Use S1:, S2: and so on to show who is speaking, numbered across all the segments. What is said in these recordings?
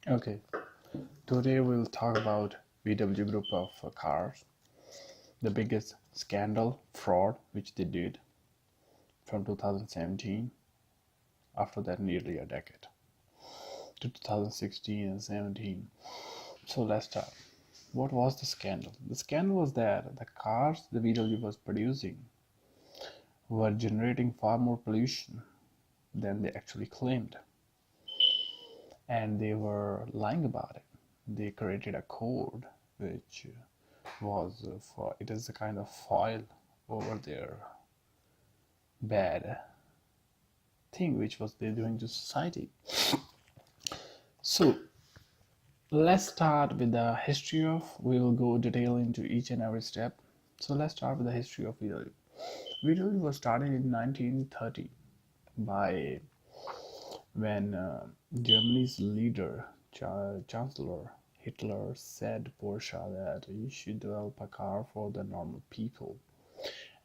S1: Okay, today we'll talk about VW Group of cars, the biggest scandal, fraud which they did from 2017, after that nearly a decade, to 2016 and 17. So let's start. What was the scandal? The scandal was that the cars the VW was producing were generating far more pollution than they actually claimed, and they were lying about it. They created a code which was for it is a kind of foil over their bad thing which was they doing to society. So let's start with the history of. We will go detail into each and every step. So let's start with the history of VW. VW was started in 1930 by when Germany's leader, Chancellor Hitler, said Porsche that you should develop a car for the normal people.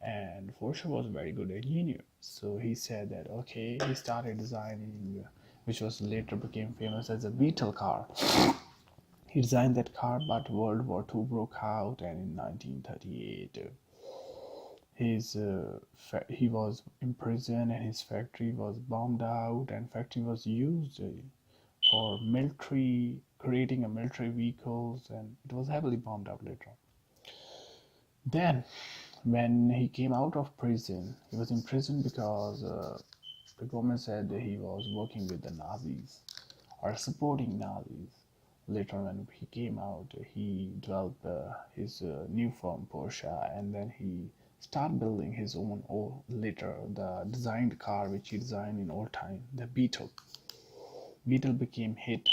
S1: And Porsche was a very good engineer, so he said that okay. He started designing, which was later became famous as a Beetle car. He designed that car, but World War II broke out, and in 1938, he was imprisoned, and his factory was bombed out, and factory was used for military, creating a military vehicles, and it was heavily bombed out later on. Then, when he came out of prison, he was in prison because the government said that he was working with the Nazis or supporting Nazis. Later, when he came out, he developed his new firm Porsche, and then he started building his own. Or later, the designed car which he designed in old time, the Beetle. Beetle became hit.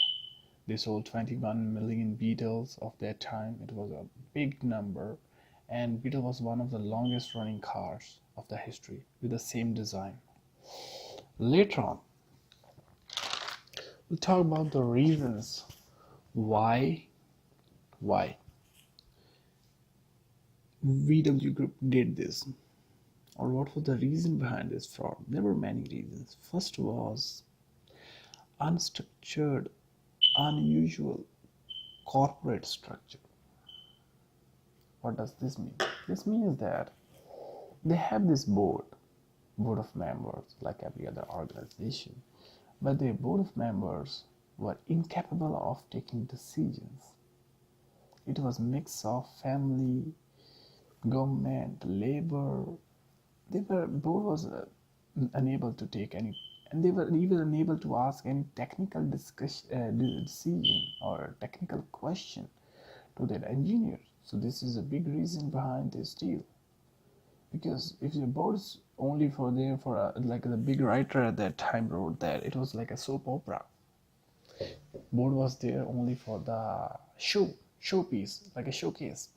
S1: They sold 21 million Beetles of that time. It was a big number, and Beetle was one of the longest running cars of the history with the same design. Later on, we'll talk about the reasons why VW Group did this, or what was the reason behind this fraud. There were many reasons. First was unstructured, unusual corporate structure. What does this mean? This means that they have this board of members like every other organization, but their board of members were incapable of taking decisions. It was a mix of family, government, labor. They were board was unable to take any, and they were even unable to ask any technical decision or technical question to their engineers. So this is a big reason behind this deal. Because if your board is only for there for like the big writer at that time wrote that it was like a soap opera. Board was there only for the showpiece, like a showcase.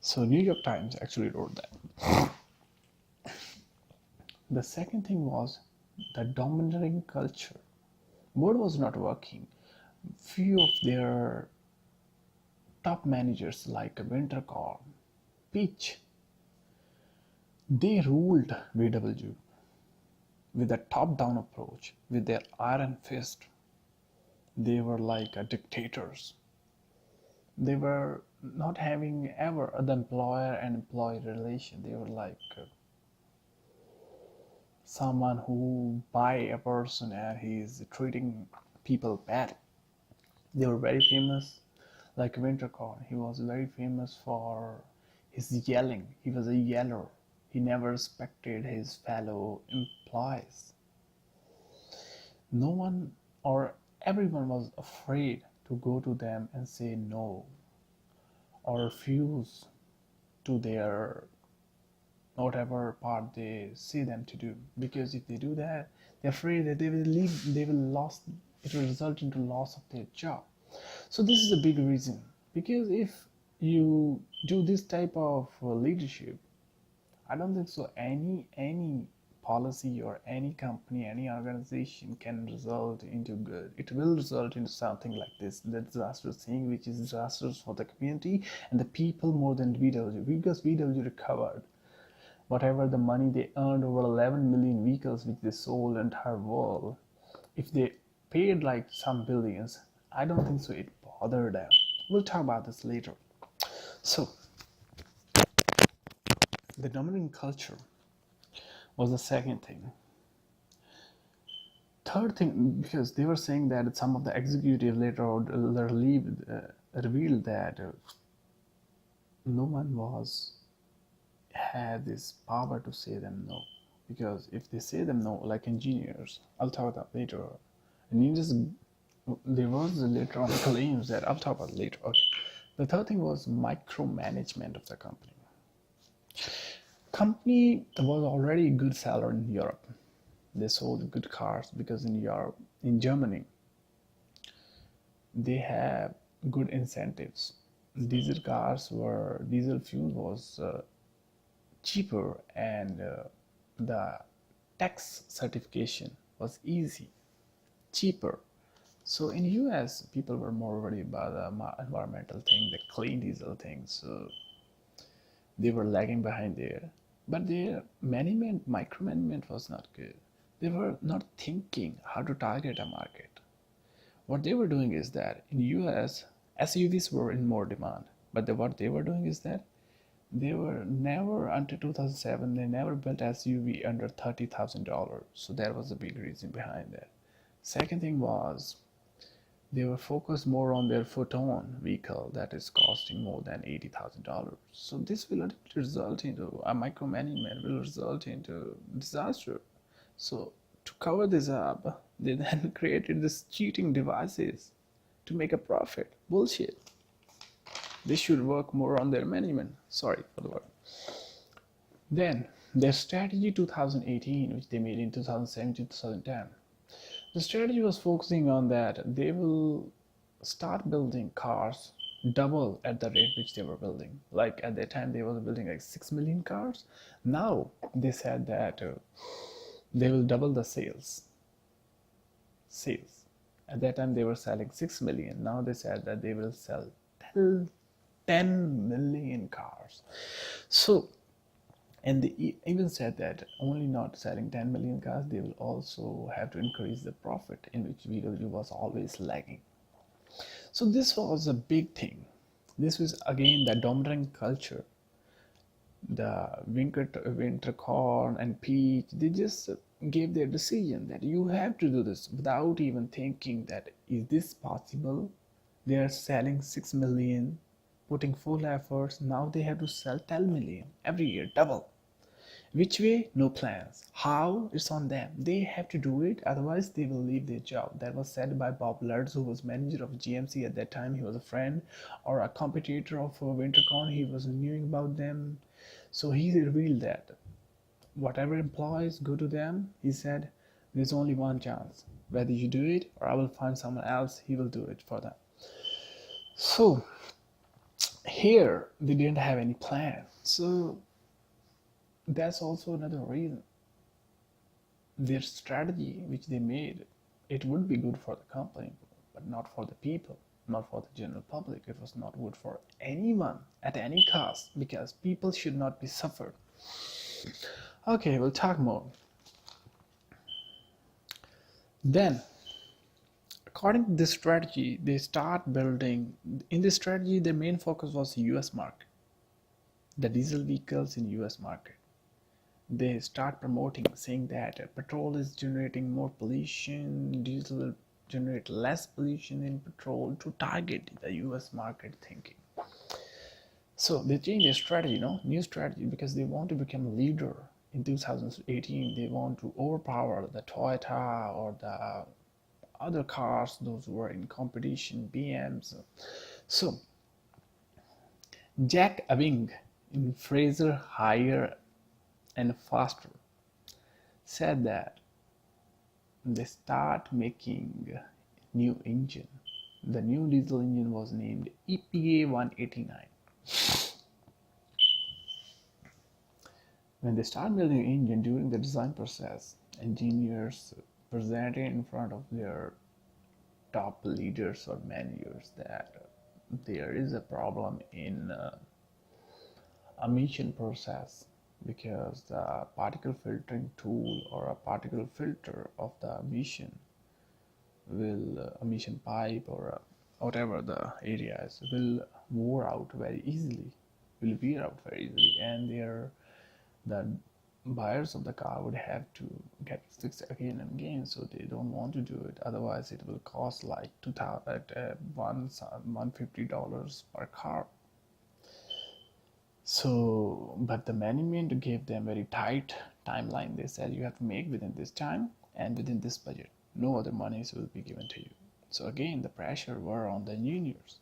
S1: So New York Times actually wrote that. The second thing was the domineering culture. Board was not working. Few of their top managers like Winterkorn, Peach, they ruled VW with a top-down approach, with their iron fist. They were like dictators. They were not having ever the employer and employee relation. They were like someone who buy a person and he's treating people bad. They were very famous, like Winterkorn. He was very famous for his yelling. He was a yeller. He never respected his fellow employees. No one or everyone was afraid to go to them and say no or refuse to their whatever part they see them to do, because if they do that, they're afraid that they will leave, they will lost, it will result into loss of their job. So this is a big reason, because if you do this type of leadership, I don't think so any policy or any company, any organization can result into good. It will result into something like this, the disastrous thing, which is disastrous for the community and the people more than VW, because VW recovered whatever the money they earned over 11 million vehicles which they sold entire world. If they paid like some billions, I don't think so it bothered them. We'll talk about this later. So, the dominant culture was the second thing. Third thing, because they were saying that some of the executives later on revealed that no one was had this power to say them no, because if they say them no, like engineers, I'll talk about later. And you just there was later on claims that I'll talk about later. Okay, the third thing was micromanagement of the company. Company was already a good seller in Europe. They sold good cars because in Europe, in Germany, they have good incentives. Diesel fuel was cheaper, and the tax certification was easy, cheaper. So in US, people were more worried about the environmental thing, the clean diesel thing. So they were lagging behind there. But their management, micromanagement was not good. They were not thinking how to target a market. What they were doing is that in US, SUVs were in more demand. But what they were doing is that they were never, until 2007, they never built SUV under $30,000. So that was the big reason behind that. Second thing was they were focused more on their Photon vehicle that is costing more than $80,000. So this will result into a micromanagement, will result into disaster. So to cover this up, they then created this cheating devices to make a profit. Bullshit. They should work more on their management. Sorry for the word. Then their strategy 2018, which they made in 2017 2010. The strategy was focusing on that they will start building cars double at the rate which they were building. Like at that time, they were building like 6 million cars. Now they said that they will double the sales. At that time, they were selling 6 million. Now they said that they will sell 10 million cars. So, and they even said that only not selling 10 million cars, they will also have to increase the profit, in which VW was always lagging. So this was a big thing. This was again the dominant culture. The winter corn and peach, they just gave their decision that you have to do this without even thinking that is this possible. They are selling 6 million, putting full efforts. Now they have to sell 10 million every year, double. Which way? No plans. How? It's on them. They have to do it, otherwise they will leave their job. That was said by Bob Lutz, who was manager of GMC at that time. He was a friend or a competitor of Wintercorn. He was knowing about them. So he revealed that whatever employees go to them, he said, there's only one chance. Whether you do it or I will find someone else, he will do it for them. So here they didn't have any plan. So that's also another reason. Their strategy, which they made, it would be good for the company, but not for the people, not for the general public. It was not good for anyone at any cost, because people should not be suffered. Okay, we'll talk more. Then, according to this strategy, they start building. In this strategy, their main focus was the US market, the diesel vehicles in US market. They start promoting, saying that petrol is generating more pollution, diesel will generate less pollution in petrol, to target the US market thinking. So they changed their strategy, new strategy, because they want to become a leader. In 2018, they want to overpower the Toyota or the other cars, those who were in competition, BMs. So Jack Abing in Fraser Higher and Faster said that they start making new engine. The new diesel engine was named EPA 189. When they start building the engine, during the design process, engineers presented in front of their top leaders or managers that there is a problem in emission process, because the particle filtering tool or a particle filter of the emission will emission pipe or whatever the area is will wear out very easily, and the buyers of the car would have to get fixed again and again, so they don't want to do it. Otherwise, it will cost like $150 per car. So, but the management gave them very tight timeline. They said you have to make within this time and within this budget. No other monies will be given to you. So again, the pressure were on the engineers.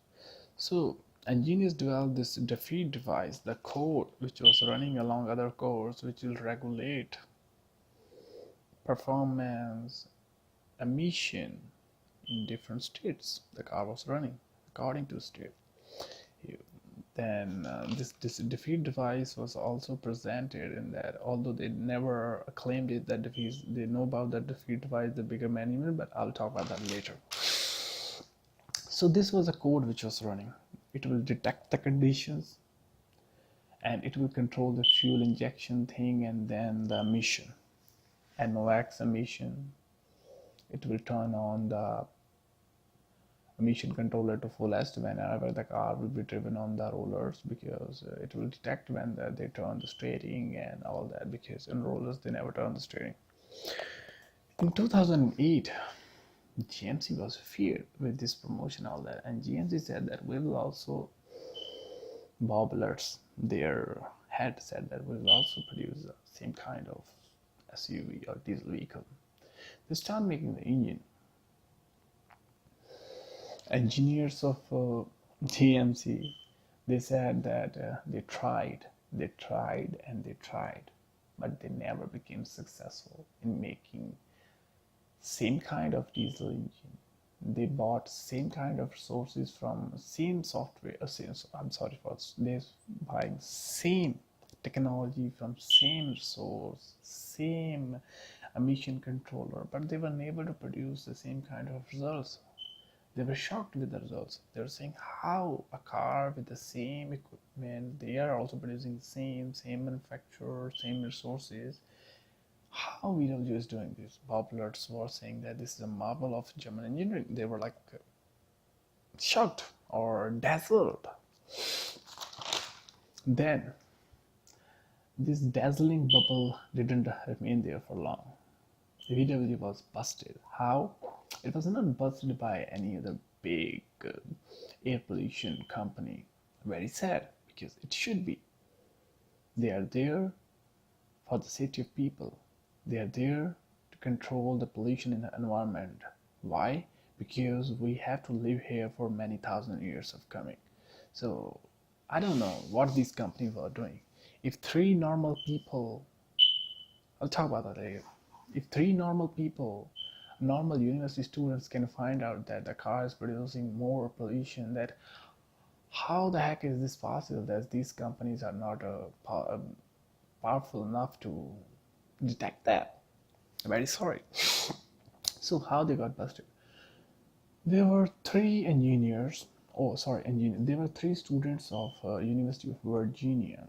S1: So engineers developed this defeat device, the code which was running along other cores, which will regulate performance, emission in different states the car was running according to state. Then this defeat device was also presented in that, although they never claimed it that they know about that defeat device, the bigger management, but I'll talk about that later. So this was a code which was running. It will detect the conditions and it will control the fuel injection thing, and then the emission, NOx emission. It will turn on the emission controller to fullest whenever the car will be driven on the rollers, because it will detect when they turn the steering and all that, because in rollers they never turn the steering. In 2008, GMC was feared with this promotion, all that, and GMC said that we will also, Bob Lutz, their head, said that we will also produce the same kind of SUV or diesel vehicle. They start making the engine. Engineers of GMC, they said that they tried, but they never became successful in making same kind of diesel engine. They bought same kind of resources from same software. They're buying same technology from same resource, same emission controller, but they were unable to produce the same kind of results. They were shocked with the results. They were saying, how a car with the same equipment, they are also producing the same manufacturer, same resources. How VW is doing this? Bob Lutz was saying that this is a marvel of German engineering. They were like shocked or dazzled. Then this dazzling bubble didn't remain there for long. VW was busted. How? It was not busted by any other big air pollution company. Very sad, because it should be. They are there for the safety of people. They are there to control the pollution in the environment. Why? Because we have to live here for many thousand years of coming. So I don't know what these companies were doing. If three normal people, I'll talk about that later. If three normal people, normal university students, can find out that the car is producing more pollution, that how the heck is this possible that these companies are not powerful enough to detect that? I'm very sorry. So how they got busted? There were three engineers. There were three students of University of Virginia.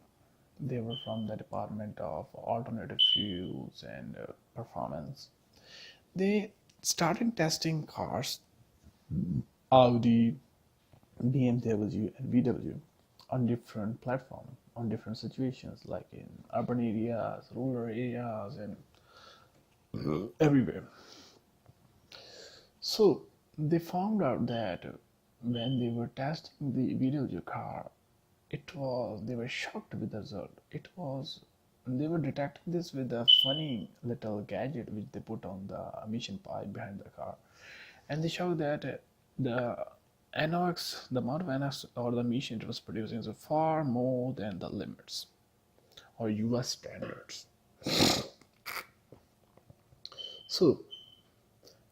S1: They were from the Department of Alternative Fuels and Performance. They started testing cars, Audi, BMW, and VW, on different platforms, on different situations, like in urban areas, rural areas, and everywhere. So they found out that when they were testing the VW car, they were shocked with the result. They were detecting this with a funny little gadget which they put on the emission pipe behind the car, and they showed that the NOx, the amount of NOx or the emission it was producing is far more than the limits or US standards. So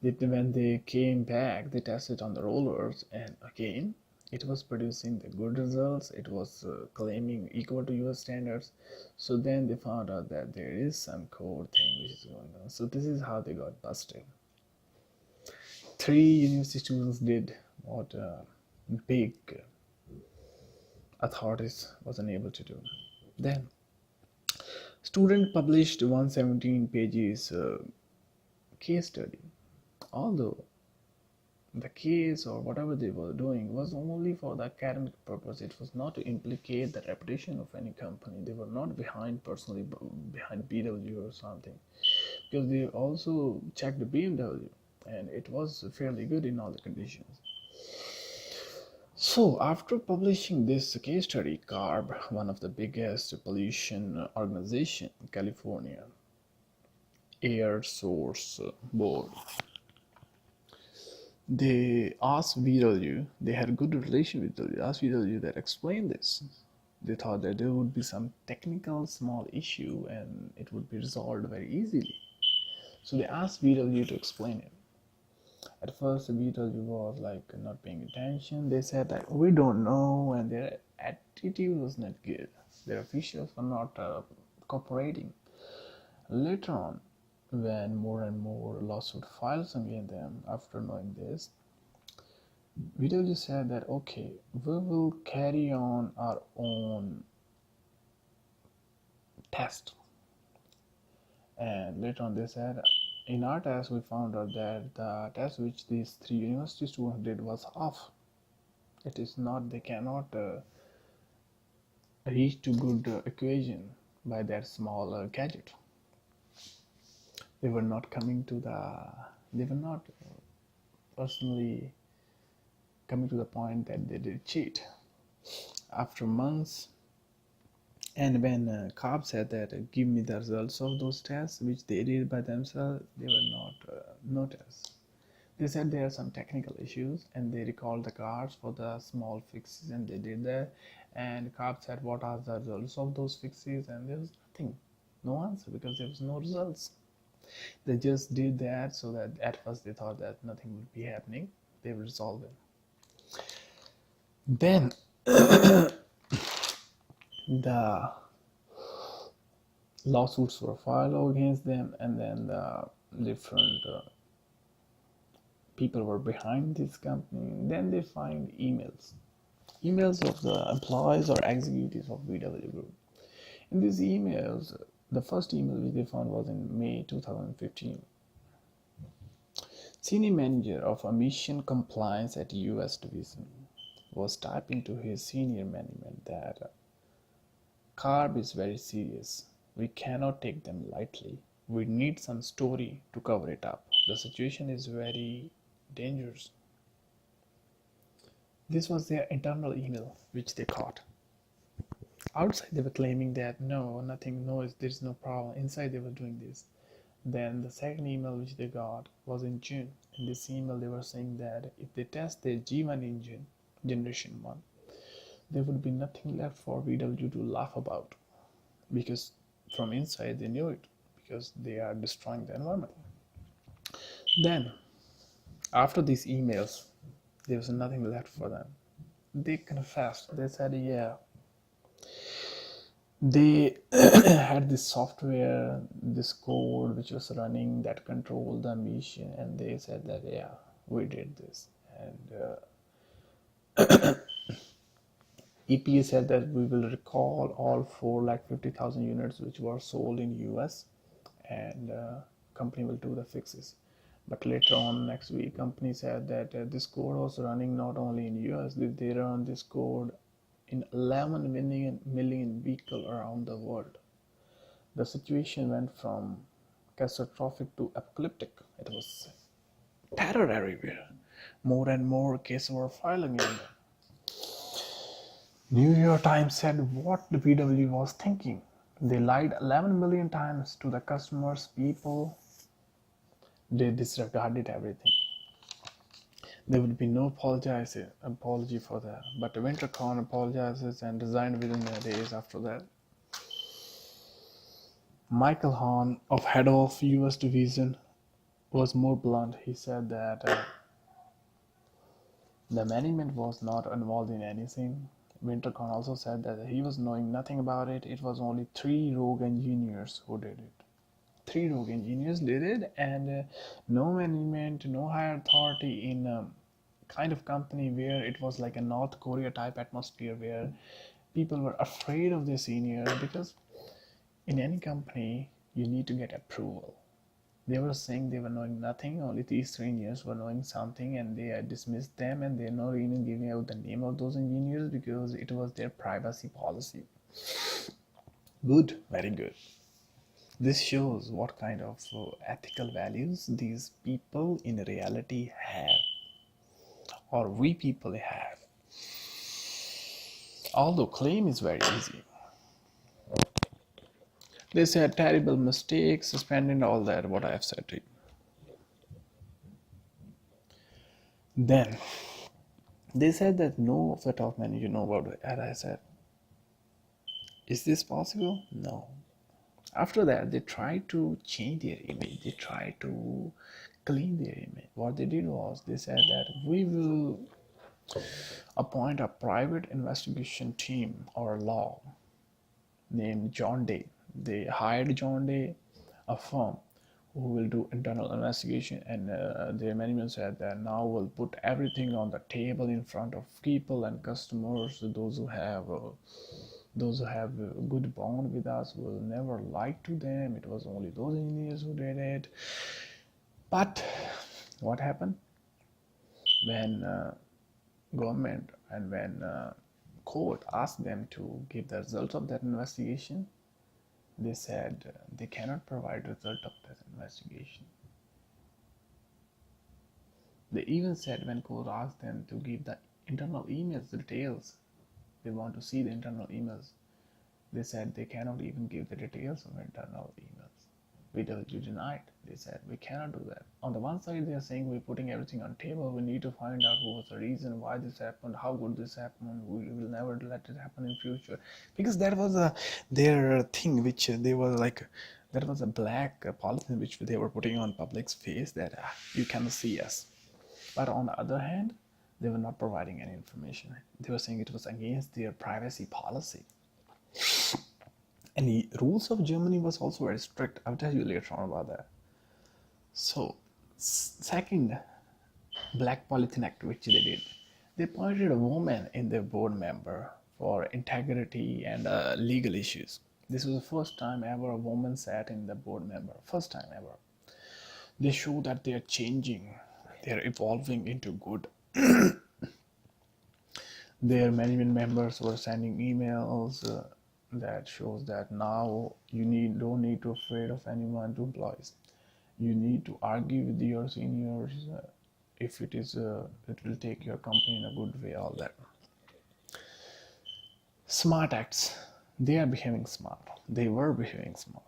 S1: when they came back, they tested on the rollers, and again it was producing the good results. It was claiming equal to US standards. So then they found out that there is some code thing which is going on. So this is how they got busted. Three university students did what big authorities wasn't able to do. Then student published 117 pages case study. Although The case or whatever they were doing was only for the academic purpose. It was not to implicate the reputation of any company. They were not personally behind BW or something, because they also checked the BMW and it was fairly good in all the conditions. So, after publishing this case study, CARB, one of the biggest pollution organization in California, Air Source Board, they asked VW, they had a good relation with VW, asked VW that explain this. They thought that there would be some technical small issue and it would be resolved very easily. So they asked VW to explain it. At first, VW was like not paying attention. They said that we don't know, and their attitude was not good. Their officials were not cooperating. Later on, when more and more lawsuit files against them after knowing this, VW said that okay, we will carry on our own test. And later on, they said in our test we found out that the test which these three university students did was off. It is not, they cannot reach to good equation by that small gadget. They were not they were not personally coming to the point that they did cheat. After months, and when CARB said that give me the results of those tests which they did by themselves, they were not no tests. They said there are some technical issues and they recalled the cards for the small fixes and they did that. And CARB said what are the results of those fixes, and there was nothing, no answer, because there was no results. They just did that so that at first they thought that nothing would be happening. They will resolve it. Then the lawsuits were filed against them, and then the different people were behind this company. Then they find emails of the employees or executives of VW Group. In these emails, the first email which they found was in May 2015. Senior manager of emission compliance at US division was typing to his senior management that CARB is very serious. We cannot take them lightly. We need some story to cover it up. The situation is very dangerous. This was their internal email which they caught. Outside they were claiming that no, nothing, no, there's no problem. Inside they were doing this. Then the second email which they got was in June. In this email they were saying that if they test their G1 engine, generation 1, there would be nothing left for VW to laugh about, because from inside they knew it, because they are destroying the environment. Then after these emails, there was nothing left for them. They confessed. They said, yeah, they had this software, this code which was running that controlled the emission, and they said that, yeah, we did this. And EPA said that we will recall all 450,000 units which were sold in US, and company will do the fixes. But later on next week, company said that this code was running not only in US, they run this code in 11 million vehicles around the world. The situation went from catastrophic to apocalyptic. It was terror everywhere. More and more cases were filing in. New York Times said what the VW was thinking. They lied 11 million times to the customers, people. They disregarded everything. There would be no apology for that. But Winterkorn apologizes and resigned within the days after that. Michael Hahn, head of US division, was more blunt. He said that the management was not involved in anything. Winterkorn also said that he was knowing nothing about it. It was only 3 rogue engineers who did it. 3 rogue engineers did it, and no management, no higher authority in kind of company where it was like a North Korea type atmosphere where people were afraid of their senior, because in any company you need to get approval. They were saying they were knowing nothing, only these three engineers were knowing something, and they dismissed them, and they're not even giving out the name of those engineers because it was their privacy policy. Good, very good. This shows what kind of ethical values these people in reality have, or we people have. Although claim is very easy. They said terrible mistakes, suspended, all that, what I have said to you. Then they said that no of the top manager know about it. And I said, is this possible? No. After that, they tried to change their image. They tried to clean their image. What they did was they said that we will appoint a private investigation team or law named John Day. They hired John Day, a firm who will do internal investigation, and their management said that now we'll put everything on the table in front of people and customers. Those who have a good bond with us will never lie to them. It was only those engineers who did it. But what happened when government and when court asked them to give the results of that investigation? They said they cannot provide result of that investigation. They even said when court asked them to give the internal emails details, they want to see the internal emails. They said they cannot even give the details of internal emails. VW denied. They said we cannot do that. On the one side, they are saying we're putting everything on table. We need to find out what was the reason why this happened, how could this happen. We will never let it happen in future, because that was their thing, which they were like. That was a black polythene which they were putting on public's face that you cannot see us. But on the other hand, they were not providing any information. They were saying it was against their privacy policy. And the rules of Germany was also very strict. I'll tell you later on about that. So, second black polythene act which they did, they appointed a woman in their board member for integrity and legal issues. This was the first time ever a woman sat in the board member. First time ever. They show that they are changing. They are evolving into good. Their management members were sending emails that shows that now you don't need to afraid of anyone to employees. You need to argue with your seniors if it will take your company in a good way. All that. Smart acts. They are behaving smart. They were behaving smart.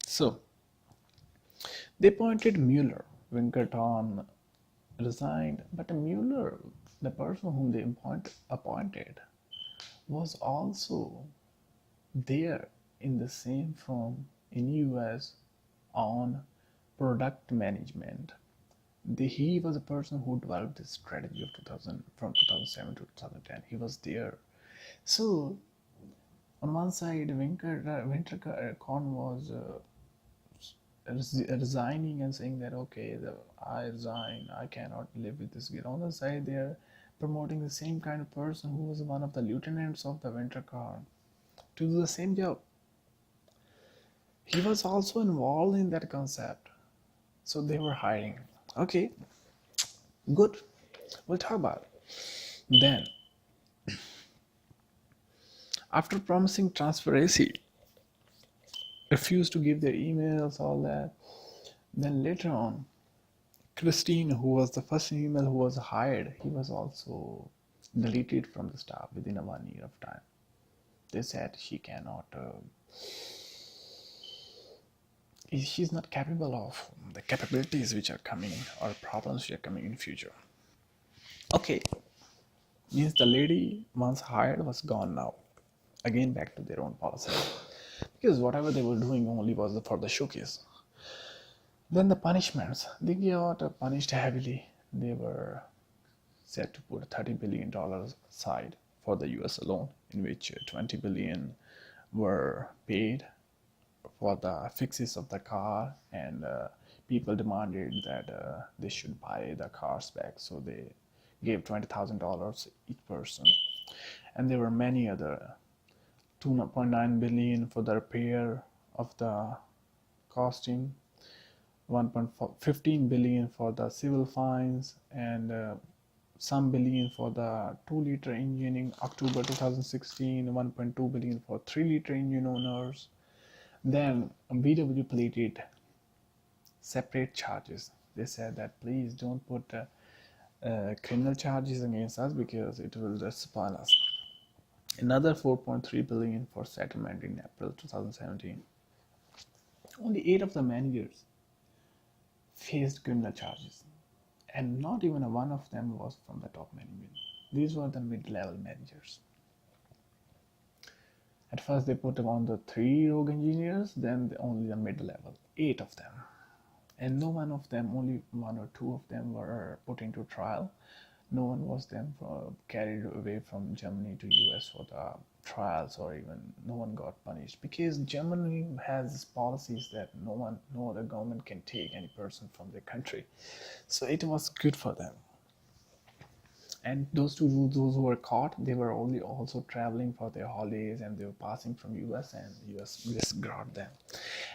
S1: So they appointed Mueller. Winkelton resigned, but Mueller, the person whom they appointed, was also there in the same firm in US on product management. He was a person who developed this strategy of 2000 from 2007 to 2010. He was there. So on one side, Winkelkorn was resigning and saying that okay, I resign, I cannot live with this. On the side, they are promoting the same kind of person who was one of the lieutenants of the Winkelkorn to do the same job. He was also involved in that concept. So they were hiding. Okay, good. We'll talk about it. Then, after promising transparency, refused to give their emails, all that. Then later on, Christine, who was the first email who was hired, he was also deleted from the staff within a 1 year of time. They said she cannot, she's not capable of the capabilities which are coming or problems which are coming in future. Okay, means the lady once hired was gone now. Again back to their own policy. Because whatever they were doing only was for the showcase. Then the punishments. They got punished heavily. They were set to put $30 billion aside for the US alone, in which 20 billion were paid for the fixes of the car, and people demanded that they should buy the cars back, so they gave $20,000 each person. And there were many other 2.9 billion for the repair of the costume, 1.15 billion for the civil fines, and some billion for the 2-liter engine in October 2016, 1.2 billion for 3-liter engine owners. Then VW pleaded separate charges. They said that please don't put criminal charges against us because it will just spoil us. Another 4.3 billion for settlement in April 2017. Only 8 of the managers faced criminal charges, and not even one of them was from the top management. These were the mid-level managers. At first they put on the 3 rogue engineers, then only the mid-level, 8 of them. And no one of them, only 1 or 2 of them were put into trial. No one was then carried away from Germany to US for the trials, or even no one got punished, because Germany has policies that no other government can take any person from their country. So it was good for them. And those who were caught, they were only also traveling for their holidays, and they were passing from US, and US got them.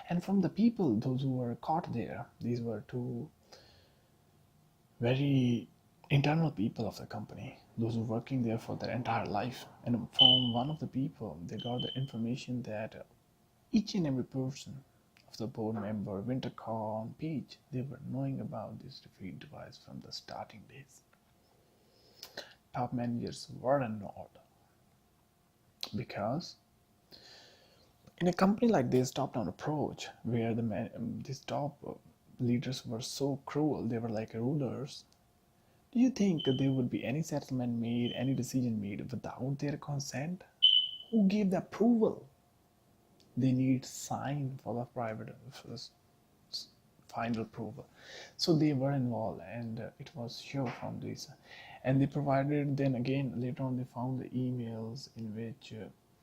S1: And from the people, those who were caught there, these were 2 very internal people of the company, those who were working there for their entire life. And from one of the people, they got the information that each and every person of the board member, Winterkorn, Page, they were knowing about this defeat device from the starting days. Top managers were not, because in a company like this top-down approach, where these top leaders were so cruel, they were like rulers. Do you think there would be any settlement made, any decision made without their consent? Who gave the approval? They need sign for the private final approval. So they were involved, and it was sure from this. And they provided, then again, later on they found the emails in which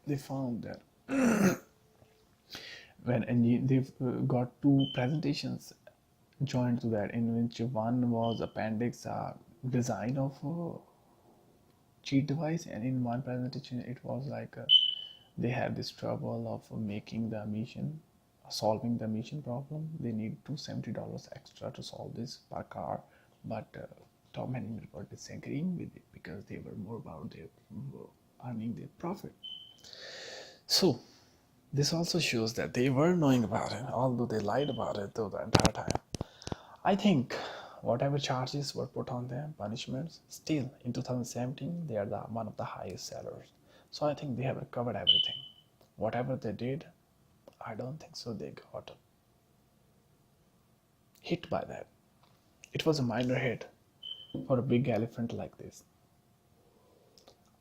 S1: they found that they've got 2 presentations joined to that, in which one was appendix design of cheat device, and in one presentation it was like they had this trouble of making the mission, solving the mission problem. They need $270 extra to solve this per car, but top management were disagreeing with it because they were more about their earning their profit. So this also shows that they were knowing about it, although they lied about it though the entire time. I think whatever charges were put on them, punishments, still in 2017 they are one of the highest sellers. So I think they have recovered everything. Whatever they did, I don't think so they got hit by that. It was a minor hit for a big elephant like this.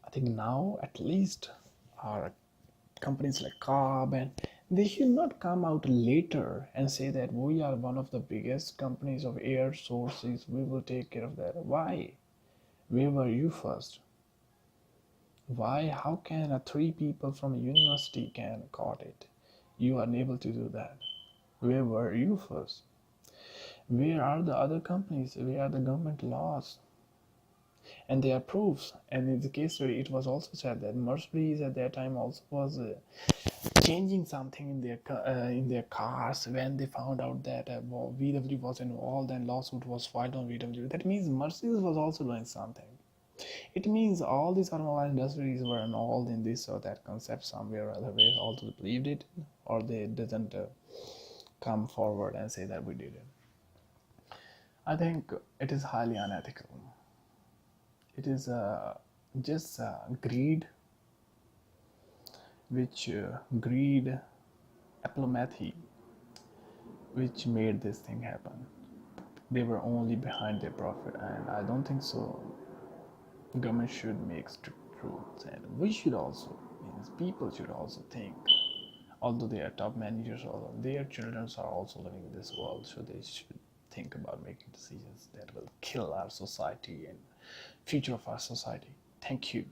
S1: I think now at least our companies like Cobb, and they should not come out later and say that we are one of the biggest companies of air sources, we will take care of that. Why? Where were you first? Why? How can 3 people from a university can caught it? You are unable to do that. Where were you first? Where are the other companies? Where are the government laws? And there are proofs. And in the case study, it was also said that Mercedes at that time also was changing something in their cars when they found out that VW was involved and lawsuit was filed on VW. That means Mercedes was also doing something. It means all these automobile industries were involved in this or that concept somewhere or other way, although they believed it, or they didn't come forward and say that we did it. I think it is highly unethical. It is just greed, aplomathy, which made this thing happen. They were only behind their profit, and I don't think so. Government should make strict rules, and we should also, means people should also think. Although they are top managers, although their children are also living in this world, so they should think about making decisions that will kill our society and future of our society. Thank you.